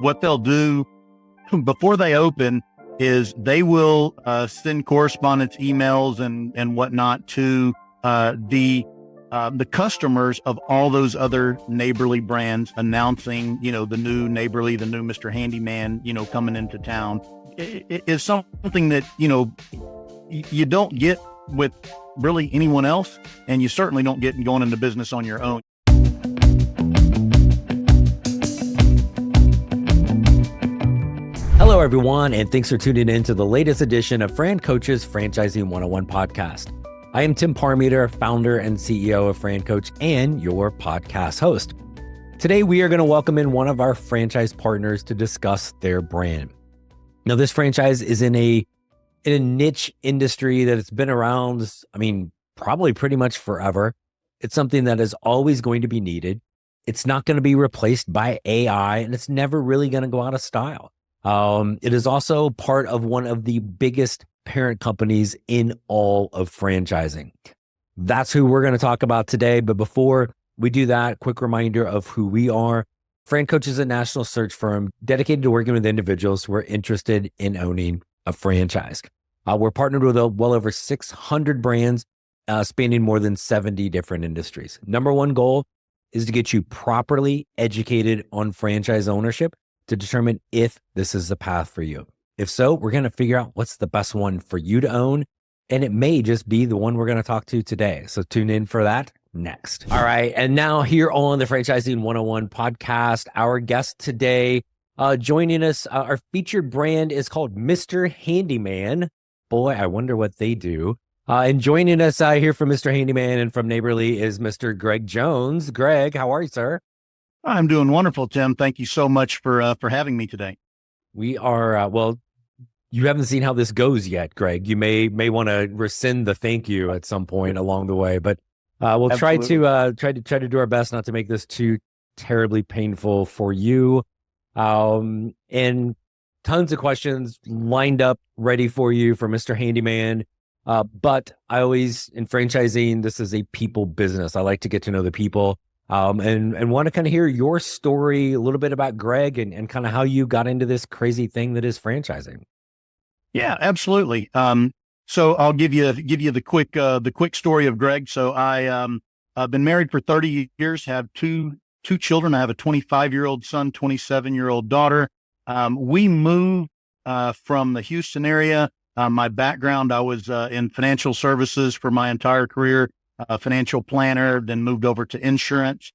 what they'll do before they open is they will send correspondence emails and whatnot to the customers of all those other Neighborly brands announcing, the new Neighborly, the new Mr. Handyman, coming into town. It is something that, you don't get with really anyone else, and you certainly don't get going into business on your own. Hello, everyone, and thanks for tuning in to the latest edition of Fran Coach's Franchising 101 podcast. I am Tim Parmeter, founder and CEO of Fran Coach and your podcast host. Today, we are going to welcome in one of our franchise partners to discuss their brand. Now, this franchise is in a niche industry that has been around, probably pretty much forever. It's something that is always going to be needed. It's not going to be replaced by AI, and it's never really going to go out of style. It is also part of one of the biggest parent companies in all of franchising. That's who we're going to talk about today. But before we do that, quick reminder of who we are. Fran Coach is a national search firm dedicated to working with individuals who are interested in owning a franchise. We're partnered with well over 600 brands spanning more than 70 different industries. Number one goal is to get you properly educated on franchise ownership to determine if this is the path for you. If so, we're going to figure out what's the best one for you to own, and it may just be the one we're going to talk to today. So tune in for that next. All right, and now here on the Franchising 101 podcast, our guest today joining us, our featured brand is called Mr. Handyman. Boy, I wonder what they do. And joining us here from Mr. Handyman and from Neighborly is Mr. Greg Jones. Greg, how are you, sir? I'm doing wonderful, Tim. Thank you so much for having me today. We are, you haven't seen how this goes yet, Greg. You may want to rescind the thank you at some point along the way, but we'll Absolutely. try to do our best not to make this too terribly painful for you. And tons of questions lined up ready for you for Mr. Handyman. But I always, in franchising, this is a people business. I like to get to know the people. And want to kind of hear your story, a little bit about Greg and kind of how you got into this crazy thing that is franchising. Yeah, absolutely. So I'll give you the quick story of Greg. So I've been married for 30 years, have two children. I have a 25-year-old son, 27-year-old daughter. We moved from the Houston area. My background, I was in financial services for my entire career. Financial planner, then moved over to insurance,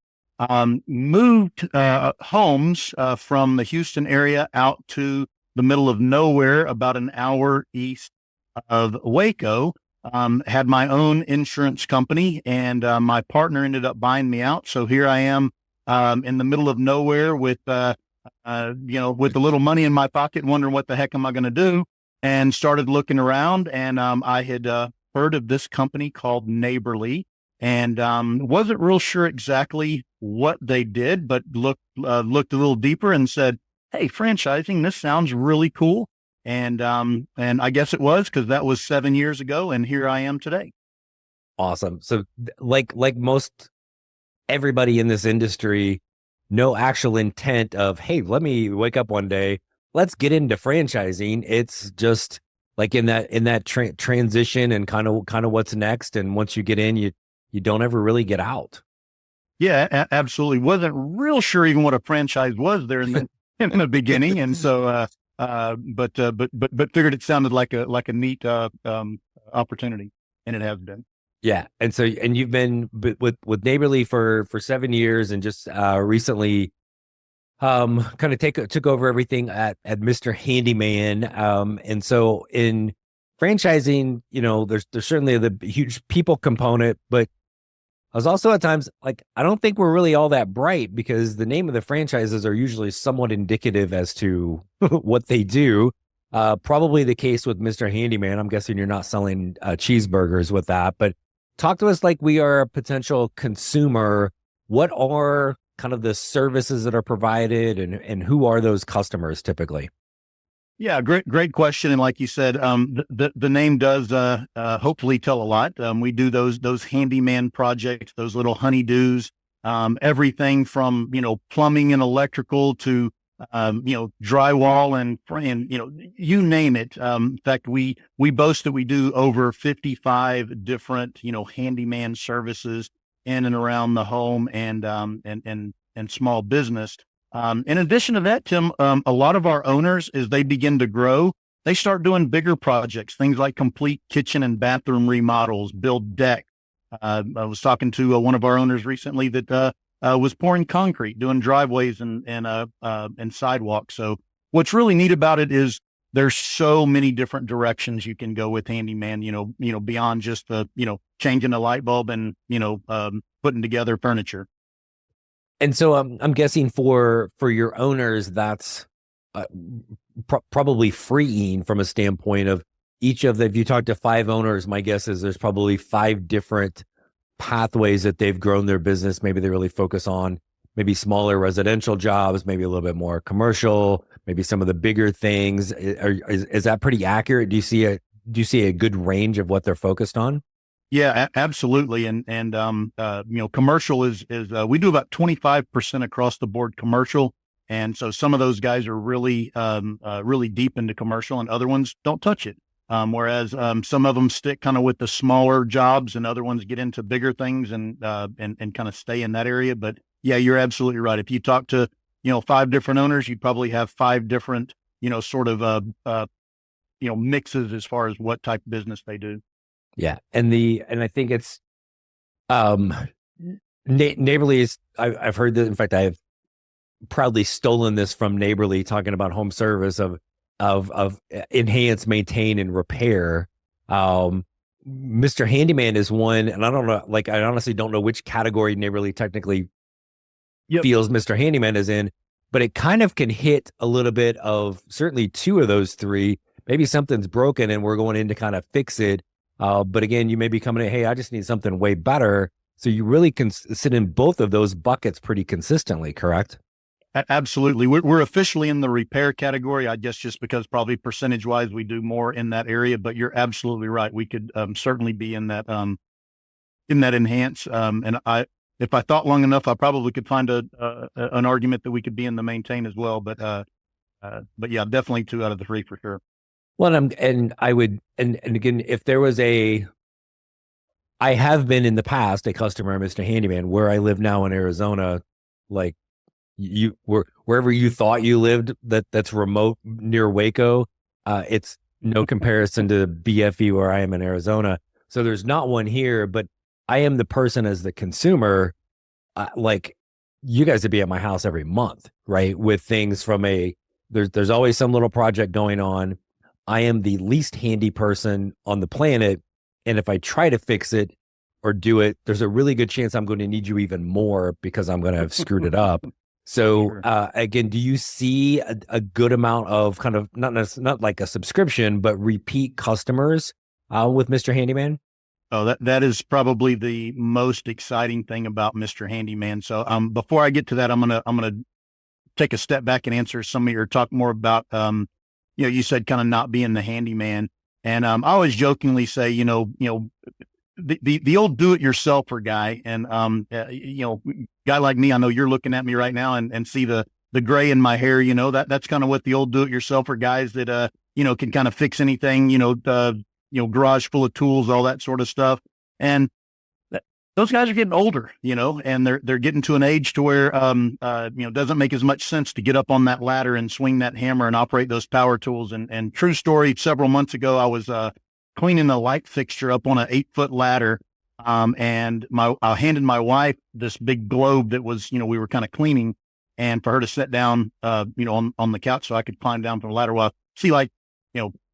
moved homes from the Houston area out to the middle of nowhere, about an hour east of Waco, had my own insurance company, and my partner ended up buying me out. So here I am in the middle of nowhere with a little money in my pocket, wondering what the heck am I going to do, and started looking around, and I had heard of this company called Neighborly, and wasn't real sure exactly what they did, but looked a little deeper and said, "Hey, franchising, this sounds really cool." And I guess it was, because that was 7 years ago, and here I am today. Awesome. So like most everybody in this industry, no actual intent of, hey, let me wake up one day, let's get into franchising. It's just like in that transition and kind of what's next. And once you get in, you don't ever really get out. Yeah, absolutely. Wasn't real sure even what a franchise was there in the beginning. And so, but figured it sounded like a neat, opportunity, and it has been. Yeah. And so, and you've been with Neighborly for 7 years, and just recently kind of took over everything at Mr. Handyman. And so in franchising, there's certainly the huge people component, but I was also at times like, I don't think we're really all that bright, because the name of the franchises are usually somewhat indicative as to what they do. Probably the case with Mr. Handyman. I'm guessing you're not selling cheeseburgers with that, but talk to us like we are a potential consumer. What are kind of the services that are provided, and who are those customers typically? Yeah, great question. And like you said, the name does hopefully tell a lot. We do those handyman projects, those little honeydews, everything from plumbing and electrical to drywall and frame, you name it. In fact, we boast that we do over 55 different, handyman services in and around the home and small business. In addition to that, Tim, a lot of our owners, as they begin to grow, they start doing bigger projects, things like complete kitchen and bathroom remodels, build deck. I was talking to one of our owners recently that was pouring concrete, doing driveways and sidewalks. So what's really neat about it is there's so many different directions you can go with handyman, beyond just the, changing a light bulb and, putting together furniture. And so I'm guessing for your owners, that's probably freeing from a standpoint of each of the, if you talk to 5 owners, my guess is there's probably 5 different pathways that they've grown their business. Maybe they really focus on maybe smaller residential jobs, maybe a little bit more commercial, maybe some of the bigger things. Is that pretty accurate? Do you see a good range of what they're focused on? Yeah, absolutely. And commercial is we do about 25% across the board commercial. And so some of those guys are really, really deep into commercial, and other ones don't touch it. Whereas some of them stick kind of with the smaller jobs, and other ones get into bigger things and kind of stay in that area. But yeah, you're absolutely right. If you talk to, 5 different owners, you'd probably have 5 different, sort of, mixes as far as what type of business they do. Yeah. And I think it's, Neighborly is, I've heard that. In fact, I have proudly stolen this from Neighborly, talking about home service of enhance, maintain, and repair. Mr. Handyman is one, and I don't know, I honestly don't know which category Neighborly technically feels Mr. Handyman is in, but it kind of can hit a little bit of certainly 2 of those 3. Maybe something's broken and we're going in to kind of fix it. But again, you may be coming in, hey, I just need something way better. So you really can sit in both of those buckets pretty consistently, correct? Absolutely. We're officially in the repair category, I guess, just because probably percentage wise, we do more in that area, but you're absolutely right. We could certainly be in that enhance. And if I thought long enough, I probably could find an argument that we could be in the maintain as well. But yeah, definitely 2 out of the 3 for sure. Well, and again, if there was I have been in the past a customer of Mr. Handyman. Where I live now in Arizona, like wherever you thought you lived, that's remote near Waco, it's no comparison to BFE where I am in Arizona. So there's not one here, but I am the person as the consumer, you guys would be at my house every month, right? With things from there's always some little project going on. I am the least handy person on the planet. And if I try to fix it or do it, there's a really good chance I'm going to need you even more because I'm going to have screwed it up. So again, do you see a good amount of kind of not like a subscription, but repeat customers with Mr. Handyman? Oh, that is probably the most exciting thing about Mr. Handyman. So before I get to that, I'm gonna take a step back and answer some of your talk more about you said kind of not being the handyman. And I always jokingly say, the old do-it-yourselfer guy, and guy like me, I know you're looking at me right now and see the gray in my hair. That's kind of what the old do-it-yourselfer guys that can kind of fix anything. Garage full of tools, all that sort of stuff. And those guys are getting older, and they're getting to an age to where doesn't make as much sense to get up on that ladder and swing that hammer and operate those power tools. And true story, several months ago, I was cleaning a light fixture up on an 8-foot ladder. And I handed my wife this big globe that was, we were kind of cleaning, and for her to sit down, on the couch so I could climb down from the ladder. Well, see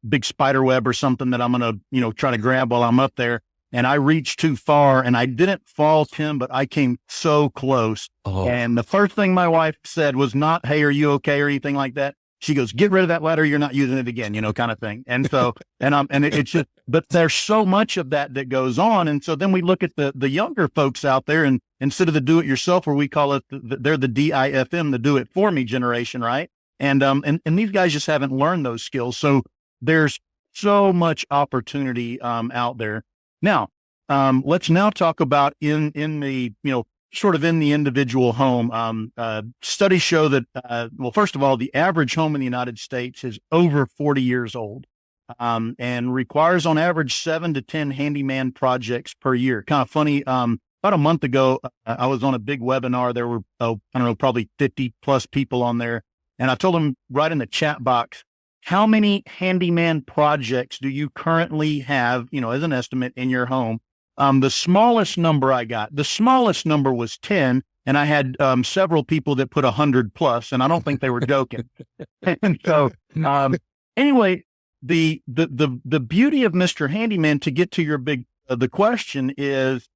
big spider web or something that I'm going to, try to grab while I'm up there. And I reached too far, and I didn't fall, Tim, but I came so close. Oh. And the first thing my wife said was not, "Hey, are you okay?" or anything like that. She goes, "Get rid of that ladder. You're not using it again," kind of thing. And so, it's just, but there's so much of that goes on. And so then we look at the younger folks out there, and instead of the do it yourself, where we call it, they're the DIFM, the do it for me generation. Right. And these guys just haven't learned those skills. So there's so much opportunity, out there. Now, let's now talk about in the, sort of in the individual home. Studies show that, well, first of all, the average home in the United States is over 40 years old, and requires on average 7 to 10 handyman projects per year. Kind of funny. About a month ago, I was on a big webinar. There were, I don't know, probably 50 plus people on there. And I told them right in the chat box, how many handyman projects do you currently have, as an estimate in your home? The smallest number I got, the smallest number was 10. And I had several people that put 100 plus, and I don't think they were joking. And so anyway, the beauty of Mr. Handyman, to get to your the question is,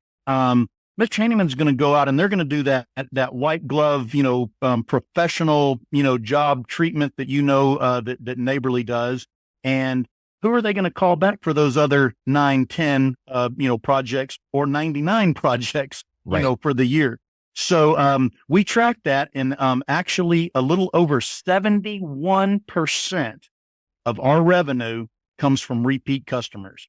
Mr. Handyman's going to go out and they're going to do that white glove, professional, job treatment that, that Neighborly does. And who are they going to call back for those other 9, 10, projects or 99 projects, for the year? So, we tracked that, and, actually a little over 71% of our revenue comes from repeat customers.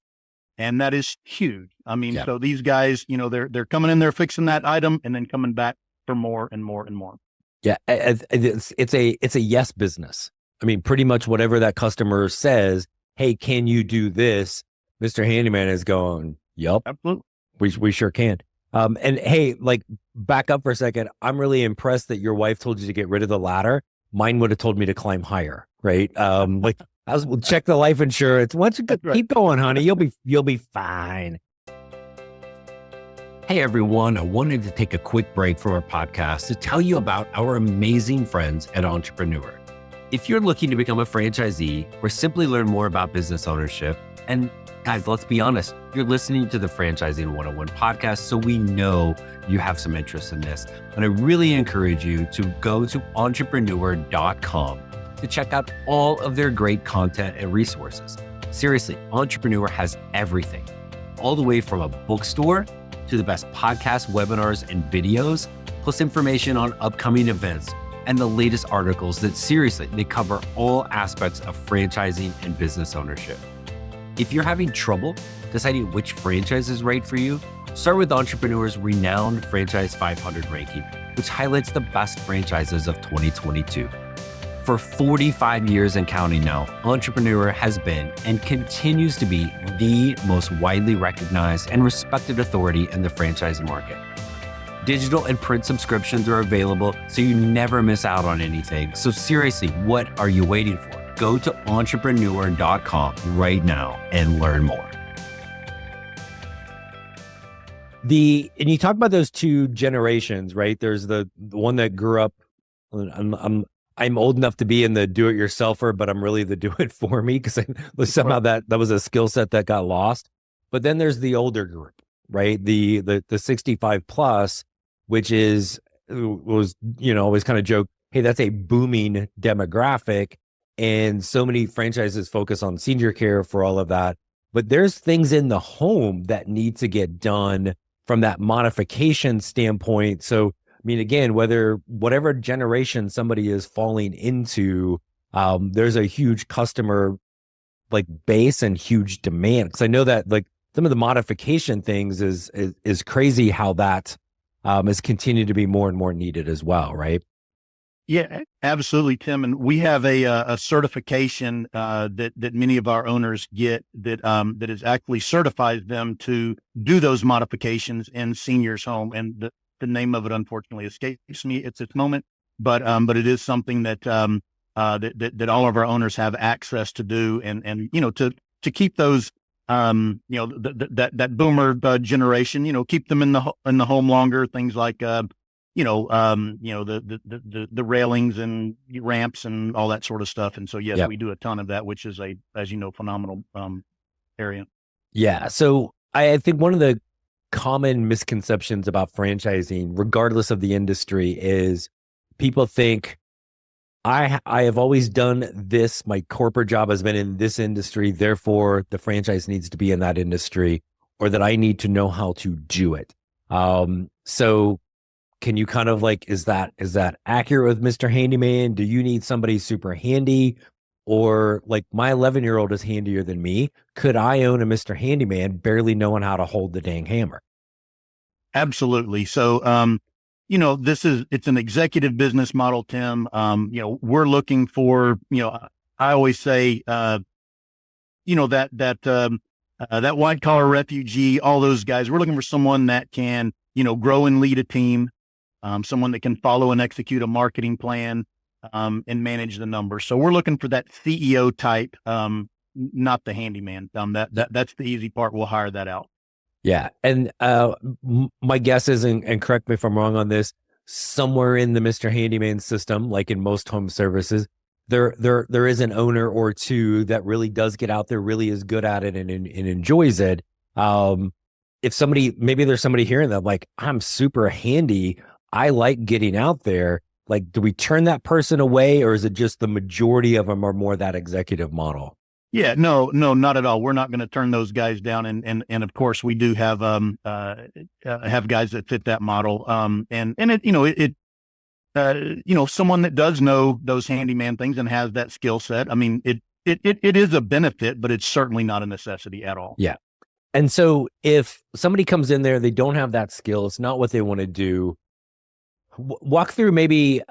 And that is huge. I mean, So these guys, they're coming in there, fixing that item, and then coming back for more and more and more. Yeah. It's a yes business. I mean, pretty much whatever that customer says, hey, can you do this? Mr. Handyman is going, yep, absolutely. We sure can. And hey, like, back up for a second. I'm really impressed that your wife told you to get rid of the ladder. Mine would have told me to climb higher, right? We'll check the life insurance. Once you keep going, honey, you'll be fine. Hey everyone, I wanted to take a quick break from our podcast to tell you about our amazing friends at Entrepreneur. If you're looking to become a franchisee or simply learn more about business ownership, and guys, let's be honest, you're listening to the Franchising 101 podcast, so we know you have some interest in this. And I really encourage you to go to entrepreneur.com to check out all of their great content and resources. Seriously, Entrepreneur has everything, all the way from a bookstore to the best podcasts, webinars, and videos, plus information on upcoming events and the latest articles that seriously, they cover all aspects of franchising and business ownership. If you're having trouble deciding which franchise is right for you, start with Entrepreneur's renowned Franchise 500 ranking, which highlights the best franchises of 2022. For 45 years and counting now, Entrepreneur has been and continues to be the most widely recognized and respected authority in the franchise market. Digital and print subscriptions are available, so you never miss out on anything. So seriously, what are you waiting for? Go to entrepreneur.com right now and learn more. And you talk about those two generations, right? There's the one that grew up. I'm old enough to be in the do-it-yourselfer, but I'm really the do-it-for-me because somehow that was a skill set that got lost. But then there's the older group, right? The 65 plus, which was always kind of joke, hey, that's a booming demographic, and so many franchises focus on senior care for all of that. But there's things in the home that need to get done from that modification standpoint. So I mean, again, whatever generation somebody is falling into, there's a huge customer base and huge demand. Because I know that some of the modification things is crazy how that has continued to be more and more needed as well, right? Yeah, absolutely, Tim. And we have a certification that many of our owners get that is actually certifies them to do those modifications in seniors' home. And the name of it, unfortunately, escapes me at this moment, but it is something that that all of our owners have access to do, and to keep those that boomer generation, keep them in the home longer. Things like the railings and ramps and all that sort of stuff. And so yes, we do a ton of that, which is as you know, phenomenal area. Yeah. So I think one of the common misconceptions about franchising, regardless of the industry, is people think I have always done this. My corporate job has been in this industry. Therefore, the franchise needs to be in that industry, or that I need to know how to do it. So can you kind of is that accurate with Mr. Handyman? Do you need somebody super handy? Or my 11-year-old is handier than me. Could I own a Mr. Handyman barely knowing how to hold the dang hammer? Absolutely. So it's an executive business model, Tim. We're looking for, I always say, that white collar refugee, all those guys, we're looking for someone that can, grow and lead a team, someone that can follow and execute a marketing plan, and manage the numbers. So we're looking for that CEO type, not the handyman. That's the easy part. We'll hire that out. Yeah. And my guess is, and correct me if I'm wrong on this, somewhere in the Mr. Handyman system, like in most home services, there is an owner or two that really does get out there, really is good at it and enjoys it. If maybe there's somebody hearing that, like, I'm super handy, I like getting out there. Like, do we turn that person away, or is it just the majority of them are more that executive model? Yeah, no, not at all. We're not going to turn those guys down. And of course we do have guys that fit that model. And someone that does know those handyman things and has that skill set. I mean, it is a benefit, but it's certainly not a necessity at all. Yeah. And so if somebody comes in there, they don't have that skill, it's not what they want to do. Walk through maybe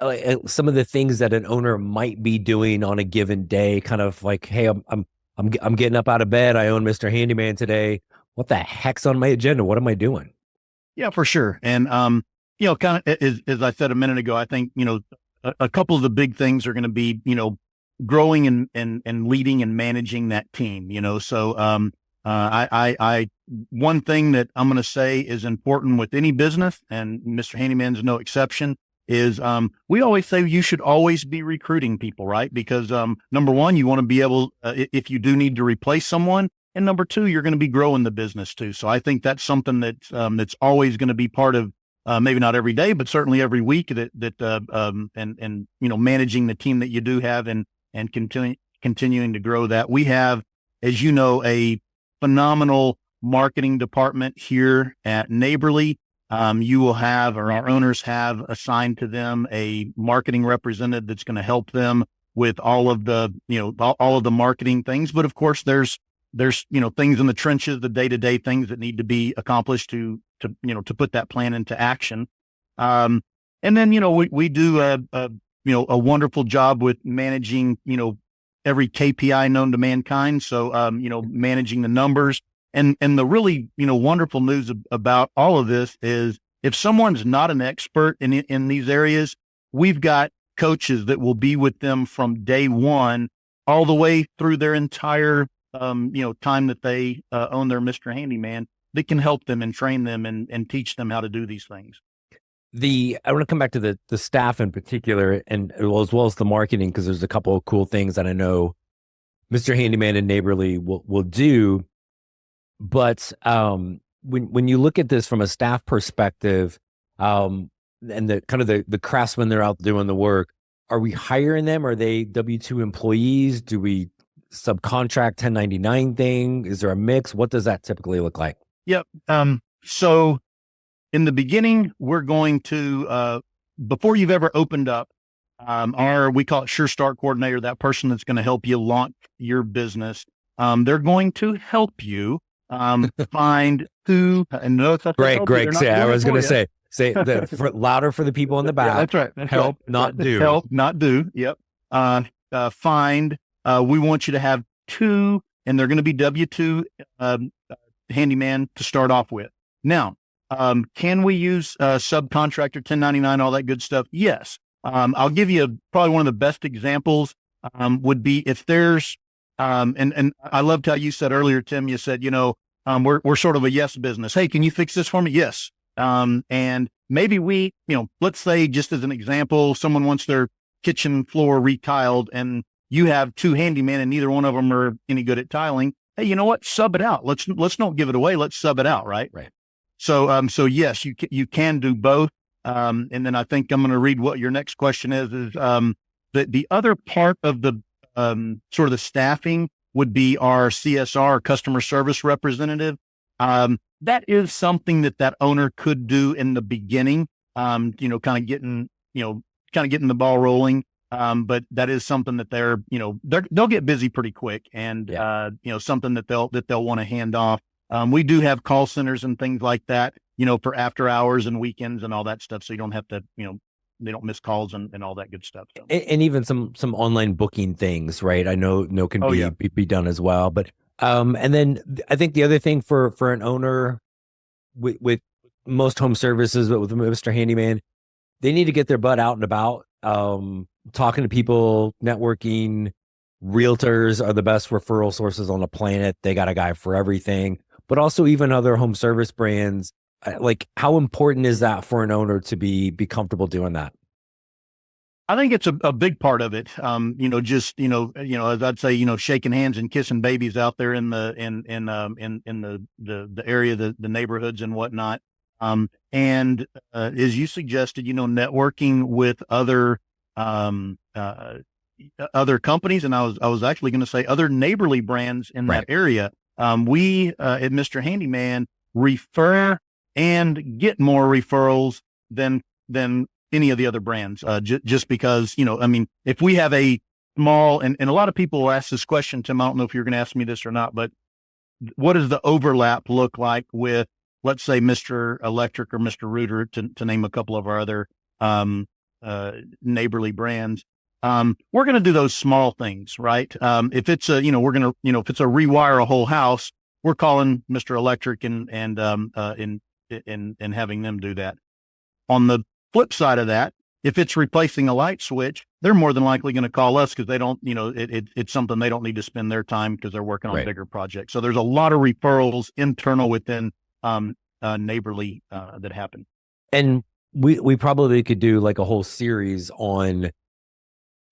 some of the things that an owner might be doing on a given day, kind of like, hey, I'm getting up out of bed. I own Mr. Handyman today. What the heck's on my agenda? What am I doing? Yeah, for sure. And, kind of as I said a minute ago, I think, a couple of the big things are going to be, growing and leading and managing that team, so, one thing that I'm going to say is important with any business, and Mr. Handyman's no exception, is we always say you should always be recruiting people, right? Because number one, you want to be able, if you do need to replace someone, and number two, you're going to be growing the business too. So I think that's something that's always going to be part of, maybe not every day, but certainly every week, and managing the team that you do have and continuing to grow that. We have, as you know, a phenomenal marketing department here at Neighborly. You will have, or our owners have assigned to them, a marketing representative that's going to help them with all of the, all of the marketing things. But of course, there's things in the trenches, the day-to-day things that need to be accomplished to put that plan into action. And then, we do a wonderful job with managing, every KPI known to mankind. So, managing the numbers. And the really, wonderful news about all of this is, if someone's not an expert in these areas, we've got coaches that will be with them from day one all the way through their entire, time that they own their Mr. Handyman, that can help them and train them and teach them how to do these things. I want to come back to the staff in particular, and as well as the marketing, because there's a couple of cool things that I know Mr. Handyman and Neighborly will do. But when you look at this from a staff perspective, and the kind of the craftsmen that are out doing the work, are we hiring them? Are they W-2 employees? Do we subcontract 1099 thing? Is there a mix? What does that typically look like? Yep. So in the beginning, we're going to, before you've ever opened up, we call it Sure Start Coordinator, that person that's going to help you launch your business. They're going to help you find who, and notice that's Greg, say, I was going to say louder for the people in the back. Yeah, that's right. Help, not do. Help, not do. Yep. Find, we want you to have two, and they're going to be W-2 handyman to start off with. Now, can we use subcontractor, 1099, all that good stuff? Yes. I'll give you probably one of the best examples would be if there's, and I loved how you said earlier, Tim, you said, we're sort of a yes business. Hey, can you fix this for me? Yes. And maybe we, let's say, just as an example, someone wants their kitchen floor retiled and you have two handymen and neither one of them are any good at tiling. Hey, you know what? Sub it out. Let's not give it away. Let's sub it out. Right. Right. So yes, you can do both. And then I think I'm going to read what your next question is the other part of the, sort of the staffing would be our CSR, customer service representative. That is something that owner could do in the beginning, kind of getting the ball rolling. But that is something that they'll get busy pretty quick, and something that they'll want to hand off. We do have call centers and things like that. for after hours and weekends and all that stuff. So you don't have to, they don't miss calls and all that good stuff. So. And even some online booking things, right? I know can be done as well. But and then I think the other thing for an owner with most home services, but with Mr. Handyman, they need to get their butt out and about, talking to people, networking. Realtors are the best referral sources on the planet. They got a guy for everything, but also even other home service brands. Like, how important is that for an owner to be comfortable doing that? I think it's a big part of it. As I'd say, shaking hands and kissing babies out there in the area, the neighborhoods and whatnot. And as you suggested, networking with other companies, and I was actually going to say other neighborly brands in that area. We at Mr. Handyman refer and get more referrals than any of the other brands, just because, if we have a small, and a lot of people will ask this question, Tim, I don't know if you're going to ask me this or not, but what does the overlap look like with, let's say, Mr. Electric or Mr. Rooter, to name a couple of our other neighborly brands? We're going to do those small things, right? If it's if it's a rewire a whole house, we're calling Mr. Electric and having them do that. On the flip side of that, if it's replacing a light switch, they're more than likely going to call us because they don't, it's something they don't need to spend their time because they're working on bigger projects. So there's a lot of referrals internal within neighborly that happen. And we probably could do like a whole series on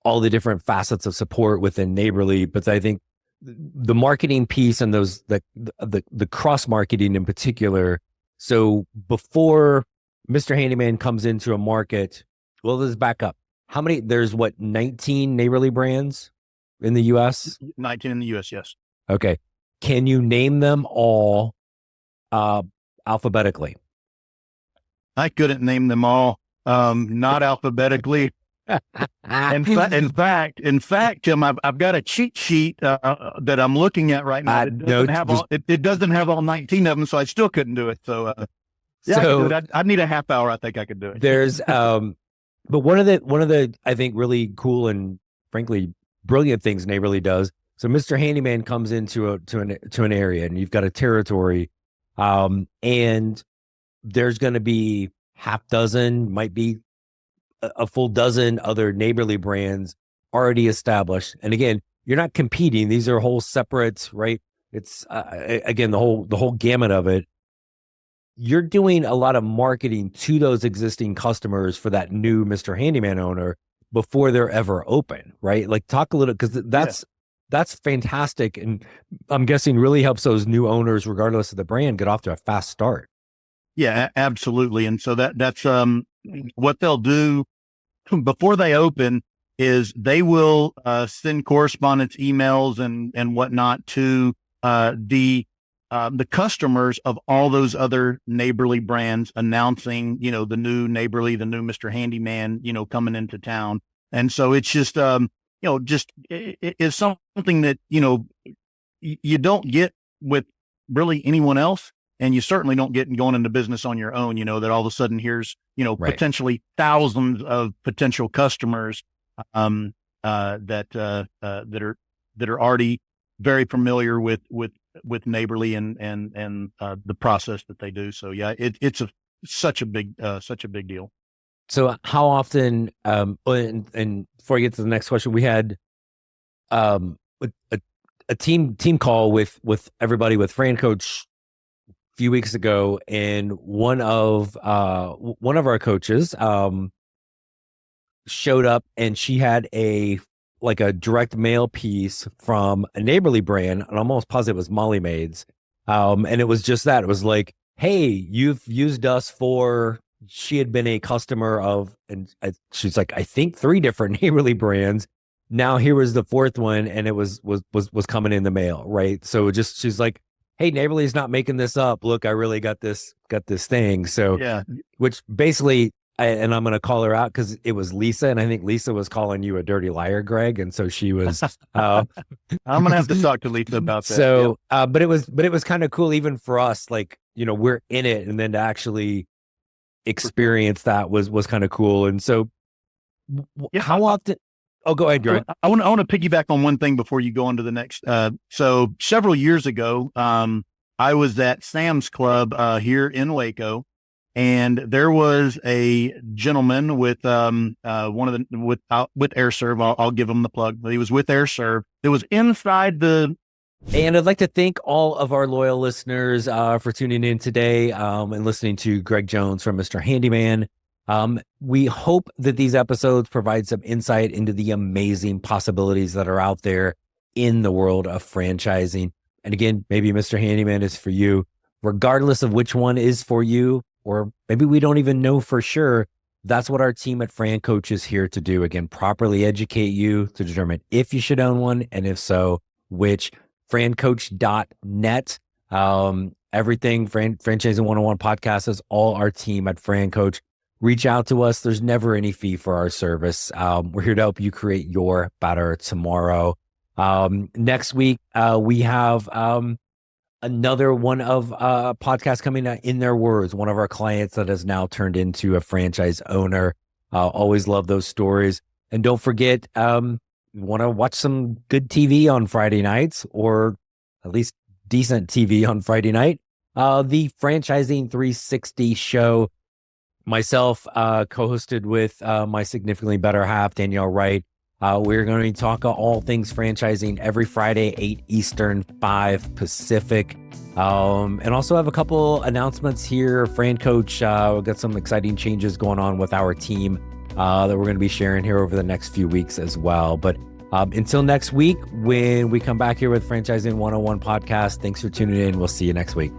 all the different facets of support within neighborly, but I think the marketing piece and those the cross marketing in particular. So before Mr. Handyman comes into a market, well, let's back up. How many? There's 19 neighborly brands in the U.S. 19 in the U.S. Yes. Okay. Can you name them all alphabetically? I couldn't name them all, not alphabetically. In fact, Tim, I've got a cheat sheet that I'm looking at right now. It doesn't have all 19 of them, so I still couldn't do it. So, I'd need a half hour. I think I could do it. There's, but one of the I think really cool and frankly brilliant things Neighborly does. So Mr. Handyman comes into an area, and you've got a territory, and there's going to be half dozen, might be a full dozen other neighborly brands already established. And again, you're not competing. These are whole separate, right? It's again, the whole gamut of it. You're doing a lot of marketing to those existing customers for that new Mr. Handyman owner before they're ever open, right? Like, talk a little, because that's fantastic. And I'm guessing really helps those new owners, regardless of the brand, get off to a fast start. Yeah, absolutely. And so that's what they'll do before they open is they will send correspondence, emails, and whatnot to the customers of all those other neighborly brands, announcing the new neighborly, the new Mr. Handyman, coming into town. And so it's just it's something that you don't get with really anyone else. And you certainly don't get going into business on your own, that all of a sudden here's, potentially thousands of potential customers that are already very familiar with Neighborly and the process that they do. So yeah, it's such a big deal. So how often, and before I get to the next question, we had a team call with everybody with Fran Coach few weeks ago, and one of our coaches showed up, and she had a direct mail piece from a neighborly brand, and I'm almost positive it was Molly Maids, and it was just that. It was like, hey, you've used us for, she had been a customer of, and she's like, I think 3 different neighborly brands. Now here was the 4th one, and it was coming in the mail, right? So she's like, hey, Neighborly's not making this up. Look, I really got this thing. So yeah, which basically, and I'm going to call her out because it was Lisa, and I think Lisa was calling you a dirty liar, Greg. And so she was, I'm going to have to talk to Lisa about that. So, but it was kind of cool even for us, like, we're in it, and then to actually experience that was kind of cool. And so how often? Oh, go ahead, Greg. I want to piggyback on one thing before you go on to the next. So several years ago, I was at Sam's Club here in Waco, and there was a gentleman with with AirServe. I'll give him the plug, but he was with AirServe. It was inside the. And I'd like to thank all of our loyal listeners for tuning in today and listening to Greg Jones from Mr. Handyman. We hope that these episodes provide some insight into the amazing possibilities that are out there in the world of franchising. And again, maybe Mr. Handyman is for you, regardless of which one is for you, or maybe we don't even know for sure. That's what our team at Fran Coach is here to do. Again, properly educate you to determine if you should own one, and if so, which. FranCoach.net. Everything Franchising 101 podcast is all our team at Fran Coach. Reach out to us. There's never any fee for our service. We're here to help you create your better tomorrow. Next week, we have another one of podcasts coming out, In Their Words, one of our clients that has now turned into a franchise owner. Always love those stories. And don't forget, you want to watch some good TV on Friday nights, or at least decent TV on Friday night. The Franchising 360 show, myself co-hosted with my significantly better half, Danielle Wright. We're going to talk all things franchising every Friday, 8 Eastern, 5 Pacific. And also have a couple announcements here. Fran Coach, we've got some exciting changes going on with our team that we're going to be sharing here over the next few weeks as well. But until next week, when we come back here with Franchising 101 podcast, thanks for tuning in. We'll see you next week.